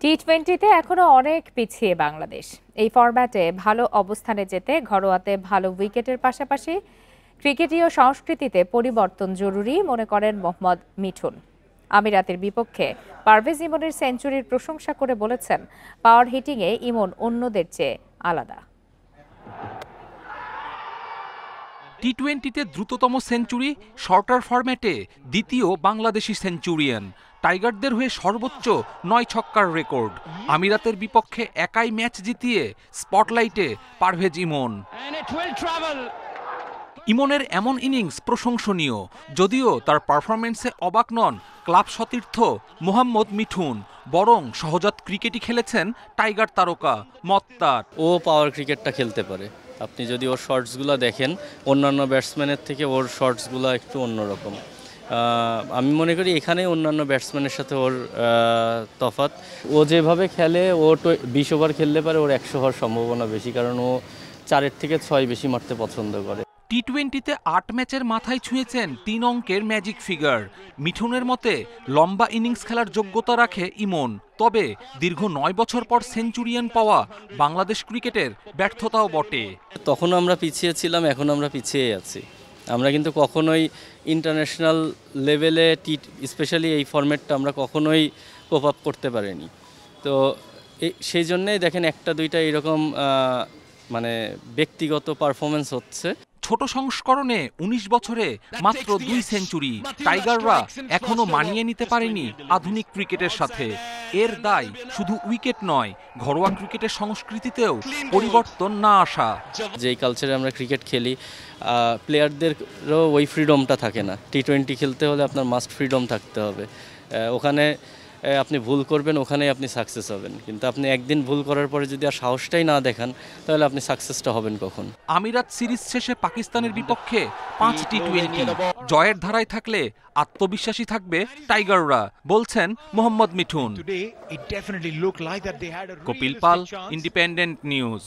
টি-20তে এখনো অনেক পিছিয়ে বাংলাদেশ। এই ফরম্যাটে ভালো অবস্থানে যেতে ঘরোয়াতে ভালো উইকেটের পাশাপাশি ক্রিকেটীয় সংস্কৃতিতে পরিবর্তন জরুরি মনে করেন মোহাম্মদ মিঠুন। আমিরাতের বিপক্ষে পারভেজ ইমনের সেঞ্চুরির প্রশংসা করে বলেছেন, পাওয়ার হিটিংয়ে ইমন অন্যদের চেয়ে আলাদা। টি-20তে দ্রুততম সেঞ্চুরি, শর্টার ফরম্যাটে দ্বিতীয় বাংলাদেশি সেঞ্চুরিয়ান। টাইগারদের হয়ে সর্বোচ্চ 9 ছক্কার রেকর্ড। আমিরাতের বিপক্ষে একাই ম্যাচ জিতিয়ে স্পটলাইটে পারভেজ ইমন। ইমনের এমন ইনিংস প্রশংসনীয়, যদিও তার পারফরম্যান্সে অবাক নন ক্লাব সতীর্থ মোহাম্মদ মিঠুন, বরং সহজাত ক্রিকেটই খেলেছেন টাইগার তারকা। মত তার, ও পাওয়ার ক্রিকেটটা খেলতে পারে। আপনি যদি ওর শর্টসগুলো দেখেন, অন্যান্য ব্যাটসম্যানের থেকে ওর শর্টসগুলো একটু অন্যরকম। আমি মনে করি এখানে অন্যান্য ব্যাটসম্যানের সাথে ওর তফাৎ। ও যেভাবে খেলে, ও 20 ওভার খেলতে পারে, ওর 100 হওয়ার সম্ভাবনা বেশি, কারণ ও 4 থেকে 6 বেশি মারতে পছন্দ করে। টি-20তে 8 ম্যাচের মাথায় ছুঁয়েছেন 3 অঙ্কের ম্যাজিক ফিগার। মিঠুনের মতে লম্বা ইনিংস খেলার যোগ্যতা রাখে ইমন, তবে দীর্ঘ 9 বছর পর সেঞ্চুরিয়ান পাওয়া বাংলাদেশ ক্রিকেটের ব্যর্থতাও বটে। তখন আমরা পিছিয়ে ছিলাম, এখন আমরা পিছিয়ে আছি। আমরা কিন্তু কখনোই ইন্টারন্যাশনাল লেভেলে স্পেশালি এই ফরম্যাটটা আমরা কখনোই কোপ আপ করতে পারিনি। তো সেই জন্যেই দেখেন একটা দুইটা এরকম মানে ব্যক্তিগত পারফরমেন্স হচ্ছে। ছোট সংস্করণে 19 বছরে মাত্র 2 সেঞ্চুরি। টাইগাররা এখনো মানিয়ে নিতে পারেনি আধুনিক ক্রিকেটের সাথে। এর দায় শুধু উইকেট নয়, ঘরোয়া ক্রিকেটের সংস্কৃতিতেও পরিবর্তন না আসা। যেই কালচারে আমরা ক্রিকেট খেলি, প্লেয়ারদেরও ওই ফ্রিডমটা থাকে না। টি-20 খেলতে হলে আপনার মাস্ট ফ্রিডম থাকতে হবে। ওখানে আপনি ভুল করবেন, ওখানেই আপনি সাকসেস হবেন, কিন্তু আপনি একদিন ভুল করার পরে যদি আর সাহসটাই না দেখান, তাহলে আপনি সাকসেসটা হবেন কখন? আমিরাত সিরিজ শেষে পাকিস্তানের বিপক্ষে 5 টি-20 জয়ের ধারায় থাকলে আত্মবিশ্বাসী থাকবে টাইগাররা, বলছেন মোহাম্মদ মিঠুন। কপিল পাল, ইন্ডিপেন্ডেন্ট নিউজ।